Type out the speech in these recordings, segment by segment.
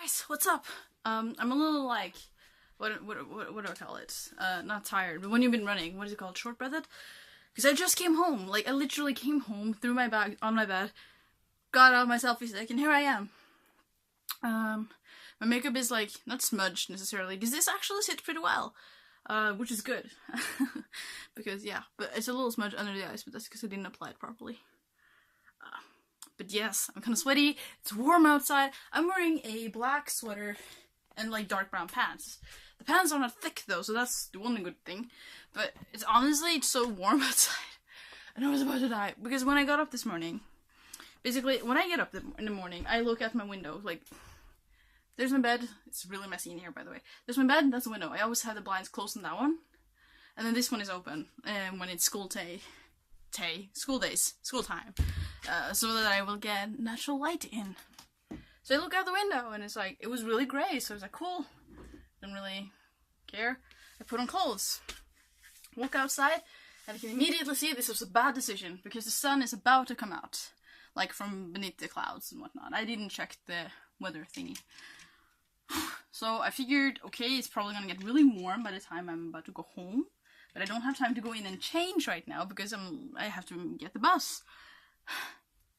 guys, what's up? I'm a little like, what do I call it? Not tired, but when you've been running, what is it called? Short-breathed? Because I just came home. Like, I literally came home, threw my bag on my bed, got out my selfie stick, and here I am. My makeup is like, not smudged necessarily, because this actually sits pretty well. Which is good. Because, yeah, but it's a little smudge under the eyes, but that's because I didn't apply it properly. But yes, I'm kind of sweaty, it's warm outside, I'm wearing a black sweater and like dark brown pants. The pants are not thick though, so that's the one good thing. But it's honestly so warm outside, and I was about to die. Because when I got up this morning, basically, when I get up in the morning, I look at my window, like, there's my bed, it's really messy in here by the way. There's my bed, that's the window. I always have the blinds closed on that one. And then this one is open, when it's school time, so that I will get natural light in. So I look out the window and it's like, it was really grey, so I was like, cool. Didn't really care. I put on clothes, walk outside, and I can immediately see this was a bad decision because the sun is about to come out, like from beneath the clouds and whatnot. I didn't check the weather thingy. So I figured, okay, it's probably gonna get really warm by the time I'm about to go home. But I don't have time to go in and change right now because I have to get the bus.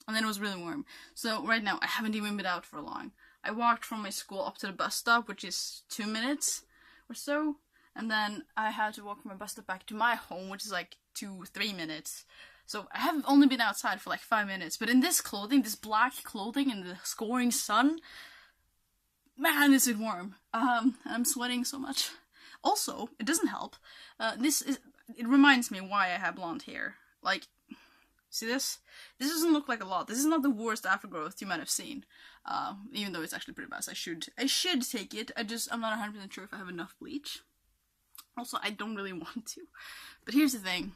And then it was really warm. So right now I haven't even been out for long. I walked from my school up to the bus stop, which is 2 minutes or so. And then I had to walk from my bus stop back to my home, which is like 2-3 minutes. So I have only been outside for like 5 minutes. But in this clothing, this black clothing in the scoring sun, man, is it warm. I'm sweating so much. Also, it doesn't help. It reminds me why I have blonde hair. Like, see this? This doesn't look like a lot. This is not the worst aftergrowth you might have seen. Even though it's actually pretty bad. I should take it. I'm not 100% sure if I have enough bleach. Also, I don't really want to. But here's the thing.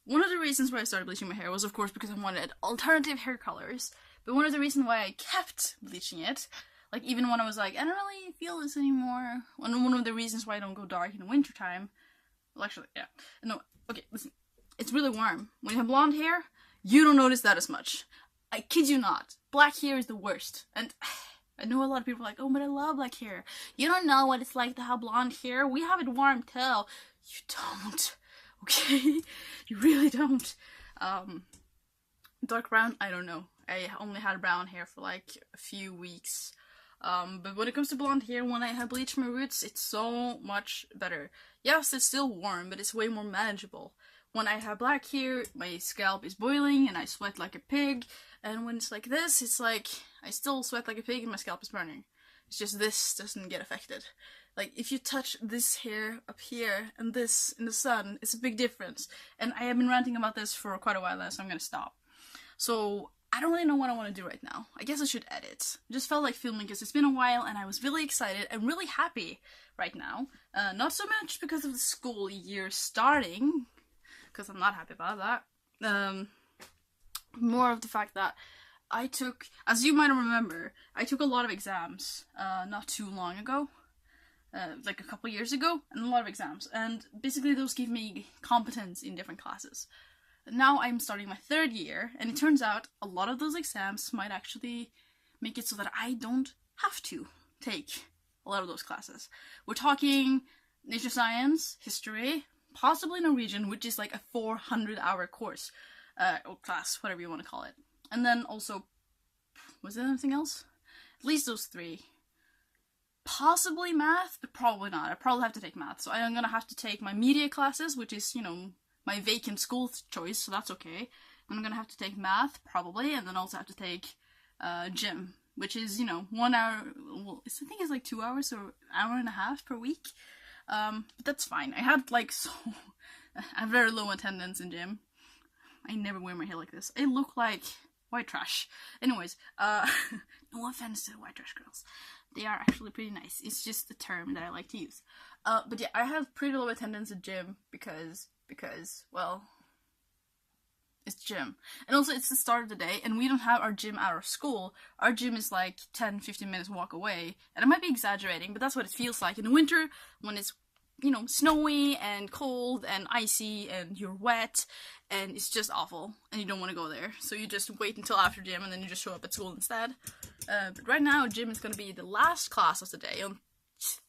One of the reasons why I started bleaching my hair was, of course, because I wanted alternative hair colors. But one of the reasons why I kept bleaching it, like, even when I was like, I don't really feel this anymore. One of the reasons why I don't go dark in the wintertime. Well, actually, yeah. No, okay, listen. It's really warm. When you have blonde hair, you don't notice that as much. I kid you not. Black hair is the worst. And I know a lot of people are like, oh, but I love black hair. You don't know what it's like to have blonde hair. We have it warm too. You don't. Okay? You really don't. Dark brown, I don't know. I only had brown hair for like a few weeks. But when it comes to blonde hair, when I have bleached my roots, it's so much better. Yes, it's still warm, but it's way more manageable. When I have black hair, my scalp is boiling and I sweat like a pig. And when it's like this, it's like, I still sweat like a pig and my scalp is burning. It's just this doesn't get affected. Like, if you touch this hair up here and this in the sun, it's a big difference. And I have been ranting about this for quite a while now, so I'm gonna stop. So, I don't really know what I want to do right now. I guess I should edit. I just felt like filming because it's been a while and I was really excited and really happy right now. Not so much because of the school year starting, because I'm not happy about that. More of the fact that I took, as you might remember, I took a lot of exams not too long ago. Like a couple years ago, and a lot of exams. And basically those give me competence in different classes. Now I'm starting my 3rd year, and it turns out a lot of those exams might actually make it so that I don't have to take a lot of those classes. We're talking nature science, history, possibly Norwegian, which is like a 400-hour course, or class, whatever you want to call it. And then also, was there anything else? At least those 3. Possibly math, but probably not. I probably have to take math, so I'm gonna have to take my media classes, which is, you know, my vacant school choice, so that's okay. I'm gonna have to take math, probably, and then also have to take gym, which is, you know, 1 hour, well, I think it's like 2 hours or hour and a half per week. But that's fine. I had like I have very low attendance in gym. I never wear my hair like this. I look like white trash. Anyways, no offense to the white trash girls. They are actually pretty nice. It's just the term that I like to use. But yeah, I have pretty low attendance at gym because, well, it's gym. And also, it's the start of the day, and we don't have our gym at our school. Our gym is like 10-15 minutes walk away. And I might be exaggerating, but that's what it feels like. In the winter, when it's you know, snowy and cold and icy and you're wet and it's just awful and you don't want to go there. So you just wait until after gym and then you just show up at school instead. But right now, gym is going to be the last class of the day on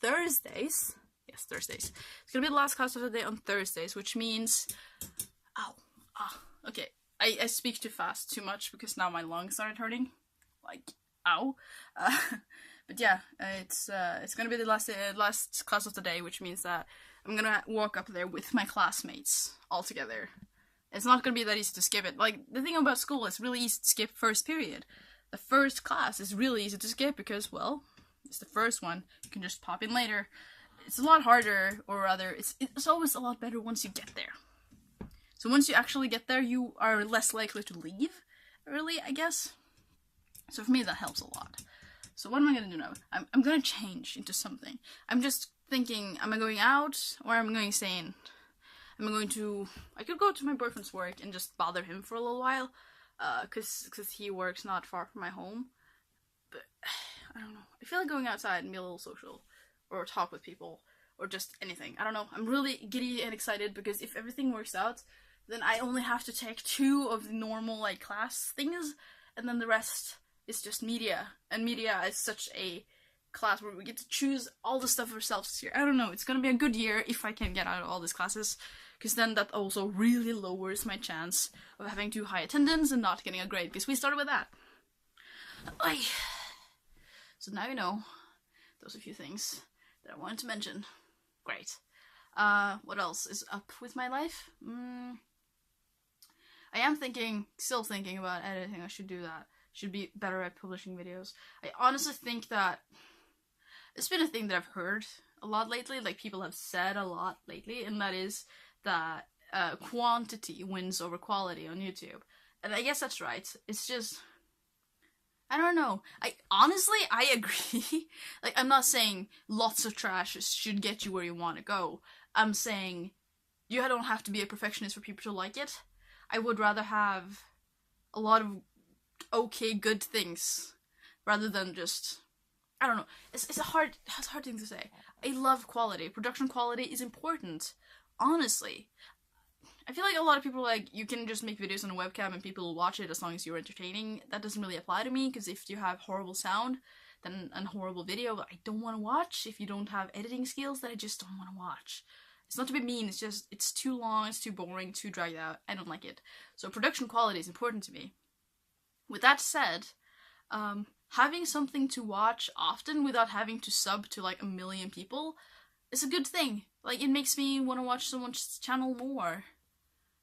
Thursdays. Yes, Thursdays. It's going to be the last class of the day on Thursdays, which means... Ow. Ah, okay. I speak too fast, too much, because now my lungs started hurting. Like, ow. But yeah, it's gonna be the last class of the day, which means that I'm gonna walk up there with my classmates all together. It's not gonna be that easy to skip it. Like, the thing about school is really easy to skip first period. The first class is really easy to skip because, well, it's the first one. You can just pop in later. It's a lot harder, or rather, it's always a lot better once you get there. So once you actually get there, you are less likely to leave early, I guess. So for me, that helps a lot. So what am I gonna do now? I'm gonna change into something. I'm just thinking, am I going out or am I going to stay in? I could go to my boyfriend's work and just bother him for a little while, cause he works not far from my home. But I don't know. I feel like going outside and be a little social, or talk with people, or just anything. I don't know. I'm really giddy and excited because if everything works out, then I only have to take 2 of the normal like class things, and then the rest is just media. And media is such a class where we get to choose all the stuff ourselves this year. I don't know, it's gonna be a good year if I can get out of all these classes, because then that also really lowers my chance of having too high attendance and not getting a grade, because we started with that. Oy. So now you know, those are a few things that I wanted to mention. Great. What else is up with my life? I am still thinking about editing. I should do that. Should be better at publishing videos. I honestly think that it's been a thing that I've heard a lot lately, like people have said a lot lately, and that is that quantity wins over quality on YouTube. And I guess that's right. It's just, I don't know. I agree. Like, I'm not saying lots of trash should get you where you want to go. I'm saying you don't have to be a perfectionist for people to like it. I would rather have a lot of okay, good things rather than just, I don't know. It's a hard thing to say. I love quality. Production quality is important. Honestly. I feel like a lot of people are like, you can just make videos on a webcam and people will watch it as long as you're entertaining. That doesn't really apply to me, because if you have horrible sound then a horrible video that I don't want to watch, if you don't have editing skills that I just don't want to watch. It's not to be mean, it's just, it's too long, it's too boring, too dragged out. I don't like it. So production quality is important to me. With that said, having something to watch often without having to sub to like 1 million people is a good thing. Like, it makes me want to watch someone's channel more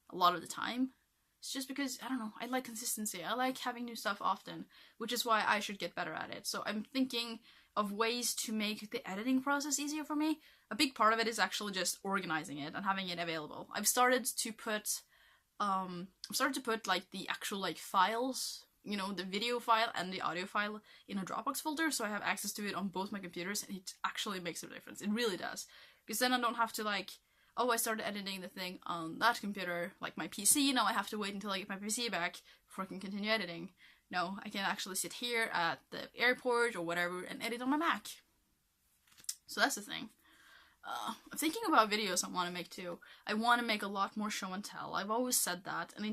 a lot of the time. It's just because, I don't know, I like consistency. I like having new stuff often, which is why I should get better at it. So I'm thinking of ways to make the editing process easier for me. A big part of it is actually just organizing it and having it available. I've started to put like the actual like files, you know, the video file and the audio file in a Dropbox folder, so I have access to it on both my computers, and it actually makes a difference. It really does. Because then I don't have to like, oh, I started editing the thing on that computer, like my PC, now I have to wait until I get my PC back before I can continue editing. No, I can actually sit here at the airport or whatever and edit on my Mac. So that's the thing. I'm thinking about videos I want to make too. I want to make a lot more show and tell. I've always said that, and I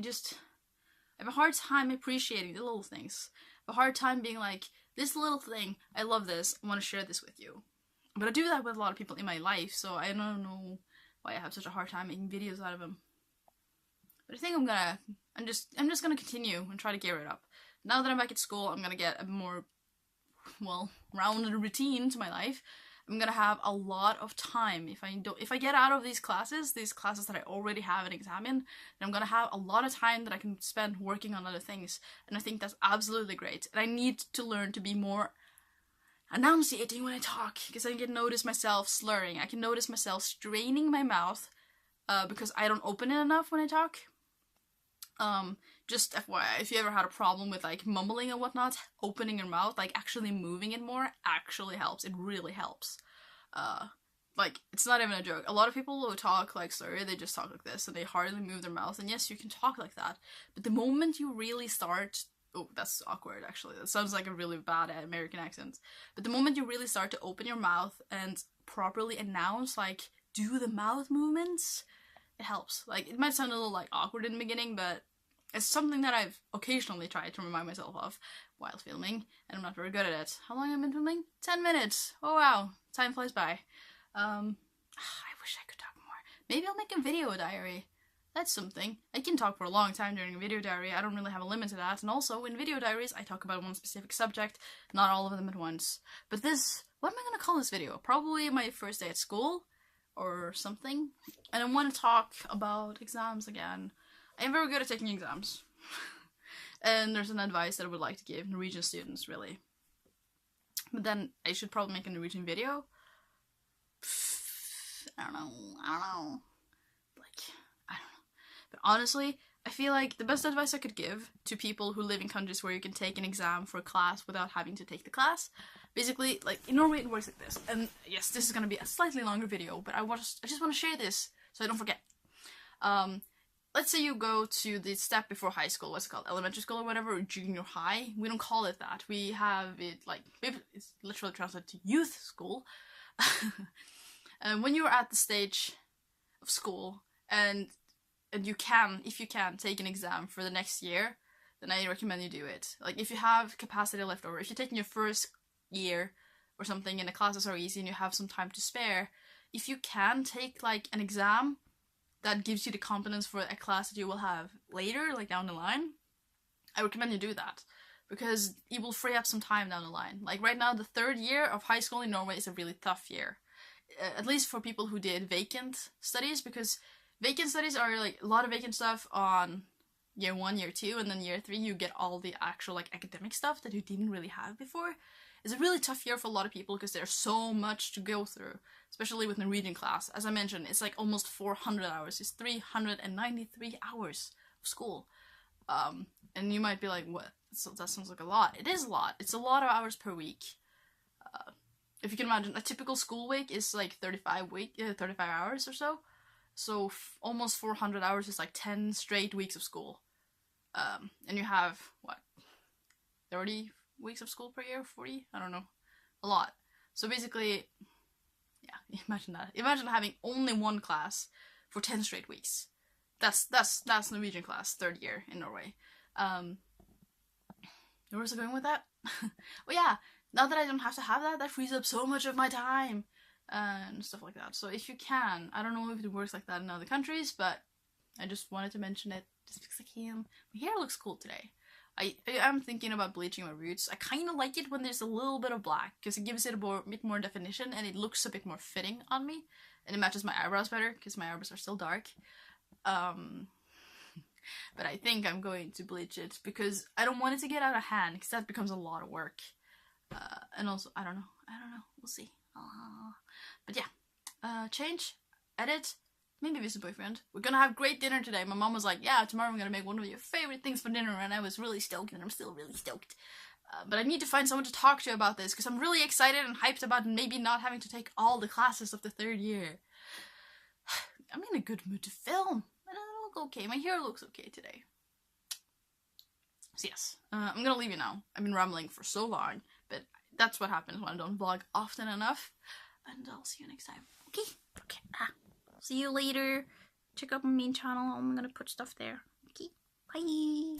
have a hard time appreciating the little things. I have a hard time being like, this little thing, I love this, I want to share this with you. But I do that with a lot of people in my life, so I don't know why I have such a hard time making videos out of them. But I think I'm just gonna continue and try to gear it up. Now that I'm back at school, I'm gonna get a more, well, rounded routine to my life. I'm gonna have a lot of time. If I get out of these classes that I already have an exam in, then I'm gonna have a lot of time that I can spend working on other things. And I think that's absolutely great. And I need to learn to be more enunciating when I talk, because I can notice myself slurring. I can notice myself straining my mouth because I don't open it enough when I talk. Just FYI, if you ever had a problem with like mumbling and whatnot, opening your mouth, like actually moving it more, actually helps. It really helps. Like, it's not even a joke. A lot of people who talk like slurry, they just talk like this and they hardly move their mouth. And yes, you can talk like that, but the moment you really start, oh, that's awkward actually. That sounds like a really bad American accent. But the moment you really start to open your mouth and properly announce like do the mouth movements, it helps. Like, it might sound a little like awkward in the beginning, but it's something that I've occasionally tried to remind myself of while filming, and I'm not very good at it. How long have I been filming? 10 minutes! Oh wow, time flies by. I wish I could talk more. Maybe I'll make a video diary. That's something. I can talk for a long time during a video diary. I don't really have a limit to that. And also, in video diaries, I talk about one specific subject, not all of them at once. But this, what am I gonna call this video? Probably my first day at school, or something. And I want to talk about exams again. I am very good at taking exams. And there's an advice that I would like to give Norwegian students, really. But then, I should probably make a Norwegian video. I don't know. But honestly, I feel like the best advice I could give to people who live in countries where you can take an exam for a class without having to take the class, basically, like, in Norway it works like this. And yes, this is gonna be a slightly longer video, but I just want to share this so I don't forget. Let's say you go to the step before high school, what's it called, elementary school or whatever, or junior high. We don't call it that. We have it, like, it's literally translated to youth school. And when you're at the stage of school, and you can, if you can, take an exam for the next year, then I recommend you do it. Like, if you have capacity left over, if you're taking your first year or something and the classes are easy and you have some time to spare, if you can take, like, an exam that gives you the competence for a class that you will have later, like down the line, I recommend you do that. Because it will free up some time down the line. Like, right now, the third year of high school in Norway is a really tough year. At least for people who did vacant studies, because vacant studies are, like, a lot of vacant stuff on year 1, year 2, and then year 3 you get all the actual, like, academic stuff that you didn't really have before. It's a really tough year for a lot of people because there's so much to go through, especially with Norwegian class. As I mentioned, it's like almost 400 hours. It's 393 hours of school. And you might be like, what? That sounds like a lot. It is a lot. It's a lot of hours per week. If you can imagine, a typical school week is like 35 hours or so. So almost 400 hours is like 10 straight weeks of school. And you have, what, 30 weeks of school per year? 40? I don't know. A lot. So basically, yeah, imagine that. Imagine having only one class for 10 straight weeks. That's Norwegian class, third year in Norway. Where was I going with that? Well, yeah, now that I don't have to have that, that frees up so much of my time. And stuff like that. So if you can, I don't know if it works like that in other countries, but I just wanted to mention it just because I can. My hair looks cool today. I am thinking about bleaching my roots. I kind of like it when there's a little bit of black, because it gives it a bit more definition and it looks a bit more fitting on me. And it matches my eyebrows better, because my eyebrows are still dark. But I think I'm going to bleach it, because I don't want it to get out of hand, because that becomes a lot of work. And also, I don't know. We'll see. But yeah, change, edit, maybe visit boyfriend. We're gonna have great dinner today. My mom was like, yeah, tomorrow I'm gonna make one of your favorite things for dinner, and I was really stoked, and I'm still really stoked. But I need to find someone to talk to about this, because I'm really excited and hyped about maybe not having to take all the classes of the third year. I'm in a good mood to film. It'll look okay. My hair looks okay today. So yes, I'm gonna leave you now. I've been rambling for so long, but that's what happens when I don't vlog often enough. And I'll see you next time. Okay? Okay. See you later. Check out my main channel. I'm gonna put stuff there. Okay? Bye!